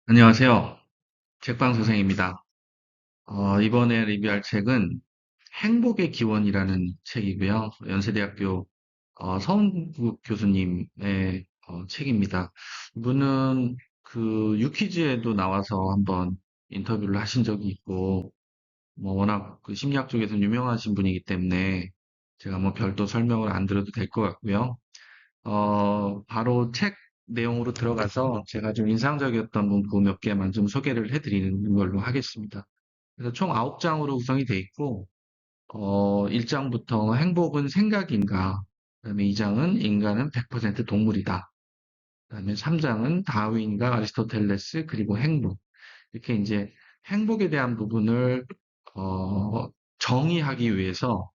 안녕하세요. 책방 선생입니다. 이번에 리뷰할 책은 행복의 기원이라는 책이고요. 연세대학교 서은국 교수님의 책입니다. 이분은 그 유퀴즈에도 나와서 한번 인터뷰를 하신 적이 있고, 뭐 워낙 그 심리학 쪽에서 유명하신 분이기 때문에 제가 뭐 별도 설명을 안 드려도 될 것 같고요. 바로 책 내용으로 들어가서 제가 좀 인상적이었던 문구 몇 개만 좀 소개를 해드리는 걸로 하겠습니다. 그래서 총 9장으로 구성이 돼 있고, 1장부터 행복은 생각인가, 그다음에 2장은 인간은 100% 동물이다, 그다음에 3장은 다윈과 아리스토텔레스, 그리고 행복. 이렇게 이제 행복에 대한 부분을, 어, 정의하기 위해서,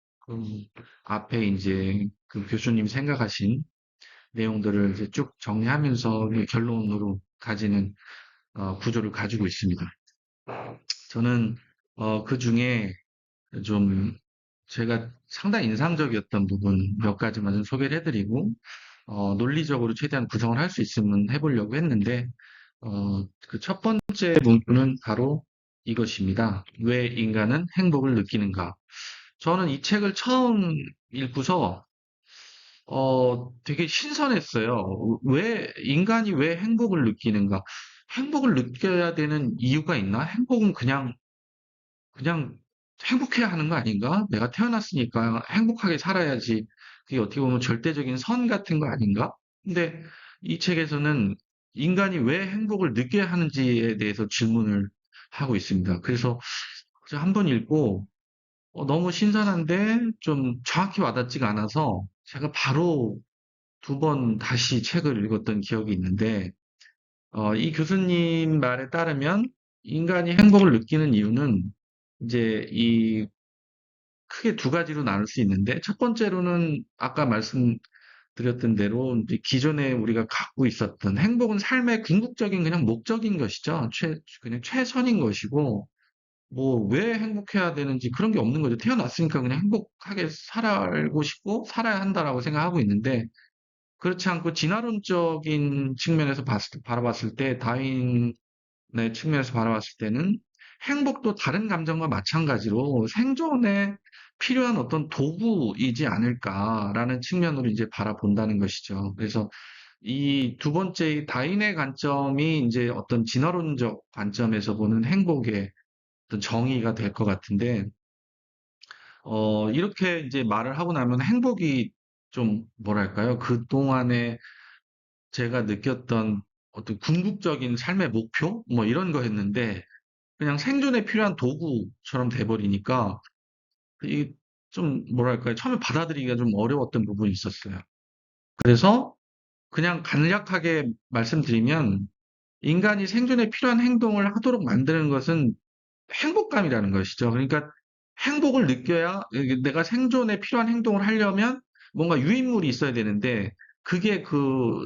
앞에 이제 그 교수님이 생각하신 내용들을 이제 쭉 정리하면서 결론으로 가지는 구조를 가지고 있습니다. 저는 그 중에 좀 제가 상당히 인상적이었던 부분 몇 가지만 좀 소개를 해드리고 논리적으로 최대한 구성을 할 수 있으면 해보려고 했는데 그 첫 번째 문구는 바로 이것입니다. 왜 인간은 행복을 느끼는가? 저는 이 책을 처음 읽고서 되게 신선했어요. 인간이 왜 행복을 느끼는가? 행복을 느껴야 되는 이유가 있나? 행복은 그냥 행복해야 하는 거 아닌가? 내가 태어났으니까 행복하게 살아야지. 그게 어떻게 보면 절대적인 선 같은 거 아닌가? 근데 이 책에서는 인간이 왜 행복을 느껴야 하는지에 대해서 질문을 하고 있습니다. 그래서 한 번 읽고 너무 신선한데 좀 정확히 와닿지가 않아서 제가 바로 두 번 다시 책을 읽었던 기억이 있는데, 이 교수님 말에 따르면 인간이 행복을 느끼는 이유는 이제 크게 두 가지로 나눌 수 있는데, 첫 번째로는 아까 말씀드렸던 대로 이제 기존에 우리가 갖고 있었던 행복은 삶의 궁극적인 그냥 목적인 것이죠. 그냥 최선인 것이고, 뭐 왜 행복해야 되는지 그런 게 없는 거죠. 태어났으니까 그냥 행복하게 살고 싶고 살아야 한다라고 생각하고 있는데, 그렇지 않고 진화론적인 측면에서 바라봤을 때, 다윈의 측면에서 바라봤을 때는 행복도 다른 감정과 마찬가지로 생존에 필요한 어떤 도구이지 않을까라는 측면으로 이제 바라본다는 것이죠. 그래서 이 두 번째 이 다윈의 관점이 이제 어떤 진화론적 관점에서 보는 행복의 어떤 정의가 될 것 같은데, 이렇게 이제 말을 하고 나면 행복이 좀 뭐랄까요? 그동안에 제가 느꼈던 어떤 궁극적인 삶의 목표? 뭐 이런 거였는데, 그냥 생존에 필요한 도구처럼 돼버리니까, 이 좀 뭐랄까요. 처음에 받아들이기가 좀 어려웠던 부분이 있었어요. 그래서 그냥 간략하게 말씀드리면, 인간이 생존에 필요한 행동을 하도록 만드는 것은 행복감이라는 것이죠. 그러니까 행복을 느껴야 내가 생존에 필요한 행동을 하려면 뭔가 유인물이 있어야 되는데 그게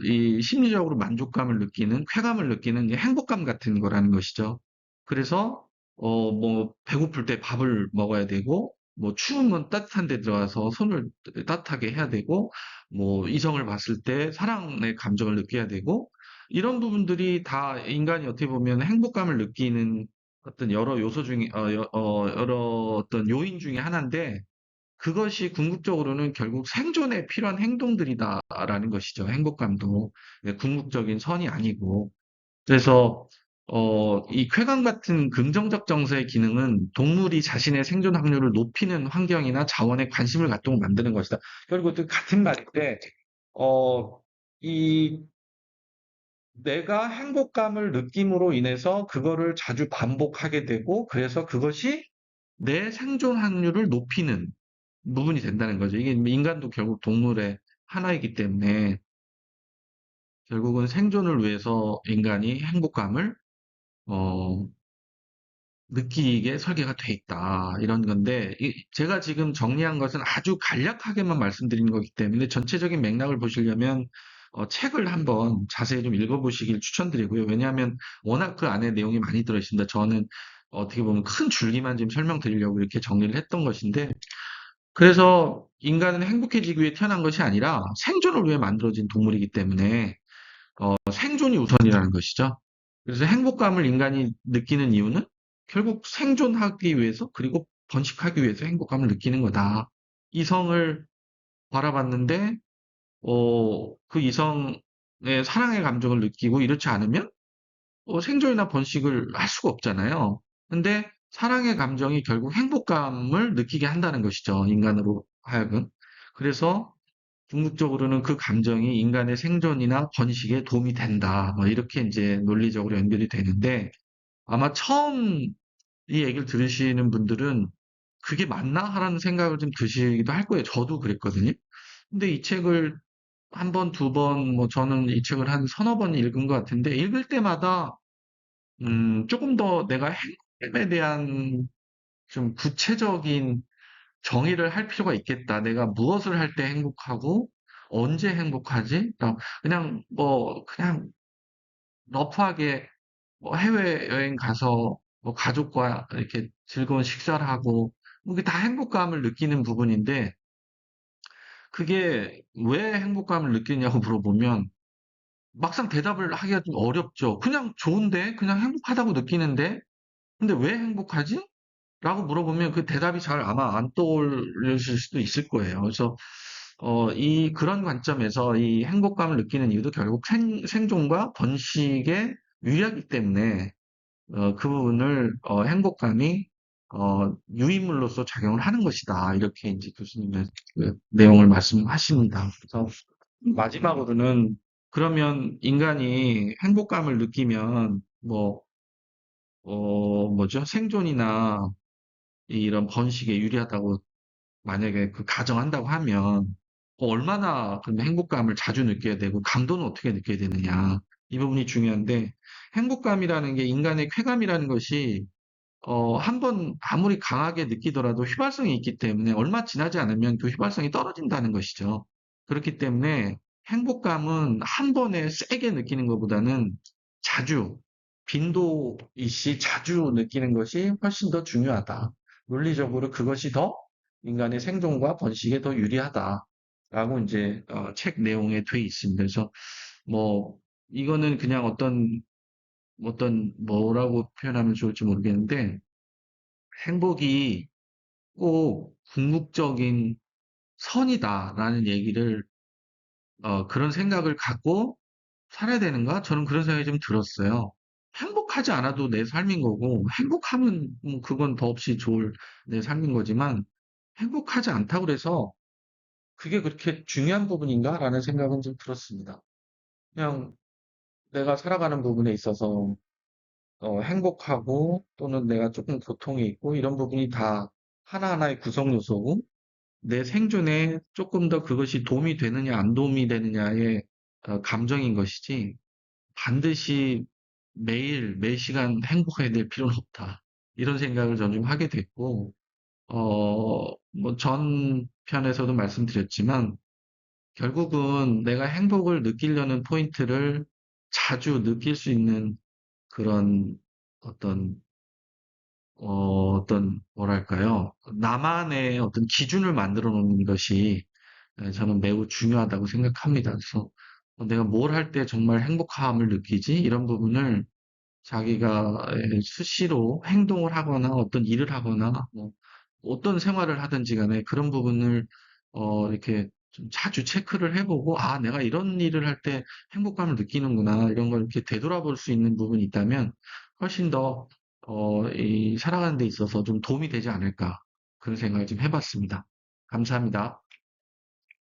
이 심리적으로 만족감을 느끼는 쾌감을 느끼는 이 행복감 같은 거라는 것이죠. 그래서 뭐 배고플 때 밥을 먹어야 되고 뭐 추우면 따뜻한 데 들어가서 손을 따뜻하게 해야 되고 뭐 이성을 봤을 때 사랑의 감정을 느껴야 되고 이런 부분들이 다 인간이 어떻게 보면 행복감을 느끼는 어떤 여러 요소 중에 여러 어떤 요인 중에 하나인데 그것이 궁극적으로는 결국 생존에 필요한 행동들이다라는 것이죠. 행복감도 궁극적인 선이 아니고. 그래서 이 쾌감 같은 긍정적 정서의 기능은 동물이 자신의 생존 확률을 높이는 환경이나 자원에 관심을 갖도록 만드는 것이다. 결국 또 같은 말인데 어, 이 내가 행복감을 느낌으로 인해서 그거를 자주 반복하게 되고 그래서 그것이 내 생존 확률을 높이는 부분이 된다는 거죠. 이게 인간도 결국 동물의 하나이기 때문에 결국은 생존을 위해서 인간이 행복감을 어, 느끼게 설계가 돼 있다. 이런 건데 제가 지금 정리한 것은 아주 간략하게만 말씀드린 거기 때문에 전체적인 맥락을 보시려면 책을 한번 자세히 좀 읽어보시길 추천드리고요. 왜냐하면 워낙 그 안에 내용이 많이 들어있습니다. 저는 어떻게 보면 큰 줄기만 지금 설명드리려고 이렇게 정리를 했던 것인데 그래서 인간은 행복해지기 위해 태어난 것이 아니라 생존을 위해 만들어진 동물이기 때문에 생존이 우선이라는 것이죠. 그래서 행복감을 인간이 느끼는 이유는 결국 생존하기 위해서 그리고 번식하기 위해서 행복감을 느끼는 거다. 이성을 바라봤는데 그 이성의 사랑의 감정을 느끼고 이렇지 않으면 생존이나 번식을 할 수가 없잖아요. 근데 사랑의 감정이 결국 행복감을 느끼게 한다는 것이죠. 인간으로 하여금. 그래서 궁극적으로는 그 감정이 인간의 생존이나 번식에 도움이 된다. 뭐 이렇게 이제 논리적으로 연결이 되는데 아마 처음 이 얘기를 들으시는 분들은 그게 맞나? 하라는 생각을 좀 드시기도 할 거예요. 저도 그랬거든요. 근데 이 책을 한 번, 두 번, 뭐 저는 이 책을 한 서너 번 읽은 것 같은데 읽을 때마다 조금 더 내가 행복에 대한 좀 구체적인 정의를 할 필요가 있겠다. 내가 무엇을 할 때 행복하고 언제 행복하지? 그냥 뭐 그냥 러프하게 뭐 해외여행 가서 뭐 가족과 이렇게 즐거운 식사를 하고 뭐 그게 다 행복감을 느끼는 부분인데 그게 왜 행복감을 느끼냐고 물어보면 막상 대답을 하기가 좀 어렵죠. 그냥 좋은데, 그냥 행복하다고 느끼는데, 근데 왜 행복하지? 라고 물어보면 그 대답이 잘 아마 안 떠오르실 수도 있을 거예요. 그래서, 그런 관점에서 이 행복감을 느끼는 이유도 결국 생존과 번식에 유리하기 때문에, 그 부분을, 행복감이, 유인물로서 작용을 하는 것이다. 이렇게 이제 교수님의 그 내용을 말씀하십니다. 그래서 마지막으로는 그러면 인간이 행복감을 느끼면 뭐, 뭐죠? 생존이나 이런 번식에 유리하다고 만약에 그 가정한다고 하면 얼마나 그럼 행복감을 자주 느껴야 되고 강도는 어떻게 느껴야 되느냐. 이 부분이 중요한데 행복감이라는 게 인간의 쾌감이라는 것이 한 번 아무리 강하게 느끼더라도 휘발성이 있기 때문에 얼마 지나지 않으면 그 휘발성이 떨어진다는 것이죠. 그렇기 때문에 행복감은 한 번에 세게 느끼는 것보다는 자주, 빈도 있이 자주 느끼는 것이 훨씬 더 중요하다. 논리적으로 그것이 더 인간의 생존과 번식에 더 유리하다라고 이제 책 내용에 돼 있습니다. 그래서 뭐 이거는 그냥 어떤 뭐라고 표현하면 좋을지 모르겠는데 행복이 꼭 궁극적인 선이다라는 얘기를 그런 생각을 갖고 살아야 되는가? 저는 그런 생각이 좀 들었어요. 행복하지 않아도 내 삶인 거고 행복하면 뭐 그건 더없이 좋을 내 삶인 거지만 행복하지 않다고 그래서 그게 그렇게 중요한 부분인가라는 생각은 좀 들었습니다. 그냥 내가 살아가는 부분에 있어서 행복하고 또는 내가 조금 고통이 있고 이런 부분이 다 하나하나의 구성 요소고 내 생존에 조금 더 그것이 도움이 되느냐 안 도움이 되느냐의 감정인 것이지 반드시 매일 매 시간 행복해야 될 필요는 없다. 이런 생각을 저는 좀 하게 됐고 뭐 전 편에서도 말씀드렸지만 결국은 내가 행복을 느끼려는 포인트를 자주 느낄 수 있는 그런 어떤 뭐랄까요? 나만의 어떤 기준을 만들어 놓는 것이 저는 매우 중요하다고 생각합니다. 그래서 내가 뭘 할 때 정말 행복함을 느끼지? 이런 부분을 자기가 수시로 행동을 하거나 어떤 일을 하거나 뭐 어떤 생활을 하든지 간에 그런 부분을 이렇게 좀 자주 체크를 해보고 아, 내가 이런 일을 할 때 행복감을 느끼는구나 이런 걸 이렇게 되돌아볼 수 있는 부분이 있다면 훨씬 더 이 살아가는 데 있어서 좀 도움이 되지 않을까 그런 생각을 좀 해봤습니다. 감사합니다.